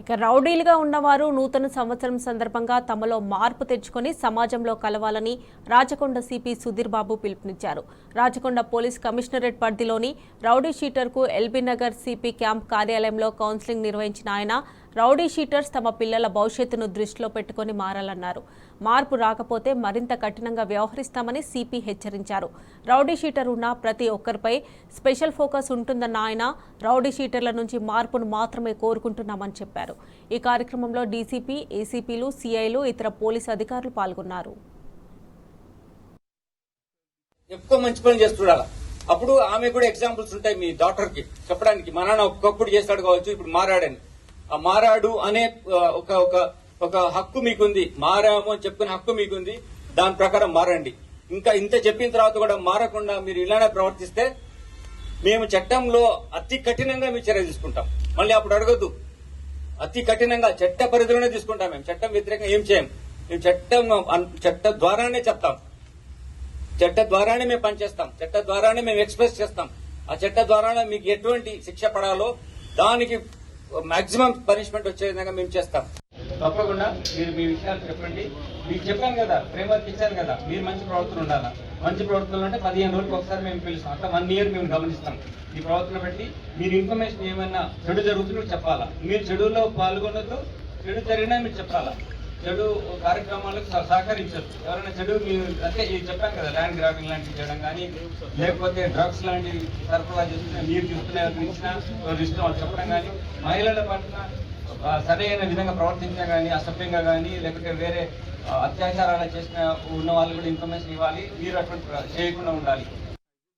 ఇక రౌడీలుగా ఉన్నవారు నూతన సంవత్సరం సందర్భంగా తమలో మార్పు తెచ్చుకొని సమాజంలో కలవాలని రాచకొండ సిపి సుధీర్ బాబు పిలుపునిచ్చారు. రాచకొండ పోలీస్ కమిషనరేట్ పరిధిలోని రౌడీ షీటర్కు ఎల్బీ నగర్ సిపి క్యాంప్ కార్యాలయంలో కౌన్సిలింగ్ నిర్వహించిన ఆయన రౌడీ షీటర్స్ తమ పిల్లల భవిష్యత్తును దృష్టిలో పెట్టుకుని మారాలన్నారు. మార్పు రాకపోతే మరింత కఠినంగా వ్యవహరిస్తామని సిపి హెచ్చరించారు. రౌడీ షీటర్ ఉన్న ప్రతి ఒక్కరిపై స్పెషల్ ఫోకస్ ఉంటుందన్న ఆయన రౌడీ షీటర్ల నుంచి మార్పును మాత్రమే కోరుకుంటున్నామని చెప్పారు. ఈ కార్యక్రమంలో డీసీపీ, ఏసీపీలు, సిఐలు, ఇతర పోలీసు అధికారులు పాల్గొన్నారు. ఎక్కువ మంచి పని చేస్తున్నారా అప్పుడు ఆమె కూడా ఎగ్జాంపుల్స్ ఉంటాయి మీ డాక్టర్ కి చెప్పడానికి. మా నాన్న ఒకప్పుడు చేస్తాడు కావచ్చు, ఇప్పుడు మారాడని. ఆ మారాడు అనే ఒక హక్కు మీకుంది. మారాము అని చెప్పుకునే హక్కు మీకుంది. దాని ప్రకారం మారండి. ఇంకా ఇంత చెప్పిన తర్వాత కూడా మారకుండా మీరు ఇలానే ప్రవర్తిస్తే మేము చట్టంలో అతి కఠినంగా మీ చర్య తీసుకుంటాం. మళ్ళీ అప్పుడు అడగద్దు. అతి కఠినంగా చట్ట పరిధిలోనే తీసుకుంటాం. మేము చట్టం వ్యతిరేకంగా ఏం చేయం. మేము చట్ట ద్వారానే చెప్తాం. చట్ట ద్వారానే మేము పనిచేస్తాం. చట్ట ద్వారానే మేము ఎక్స్ప్రెస్ చేస్తాం. ఆ చట్ట ద్వారానే మీకు ఎటువంటి శిక్ష పడాలో దానికి మాక్సిమం పనిష్మెంట్ వచ్చే విధంగా మేము చేస్తాం. తప్పకుండా మీరు మీ విషయాలు చెప్పండి. మీకు చెప్పాను కదా, ఫ్రేమ్వర్క్ ఇచ్చాను కదా, మీరు మంచి ప్రవర్తన ఉండాలా. మంచి ప్రవర్తనలు అంటే 15 రోజులకు ఒకసారి మేము పిలుస్తాం. అట్లా 1 year మేము గమనిస్తాం. ఈ ప్రవర్తన బట్టి మీరు ఇన్ఫర్మేషన్ ఏమైనా చెడు జరుగుతుందో చెప్పాలా. మీరు చెడులో పాల్గొనద్దు. చెడు జరిగినా మీరు చెప్పాలా. చెడు కార్యక్రమాలకు సహకరించరు. ఎవరైనా చెడు మీరు అంటే ఇది చెప్పాను కదా, ల్యాండ్ గ్రాబింగ్ లాంటివి చేయడం కానీ, లేకపోతే డ్రగ్స్ లాంటివి సరఫరా చేస్తున్నా మీరు చూస్తున్న ఇచ్చినా ఇష్టం చెప్పడం కానీ, మహిళల పట్ల సరైన విధంగా ప్రవర్తించడం కానీ, అసభ్యంగా కానీ, లేకపోతే వేరే అత్యాచారాలు చేసిన ఉన్న వాళ్ళు కూడా ఇన్ఫర్మేషన్ ఇవ్వాలి. మీరు అటువంటి చేయకుండా ఉండాలి.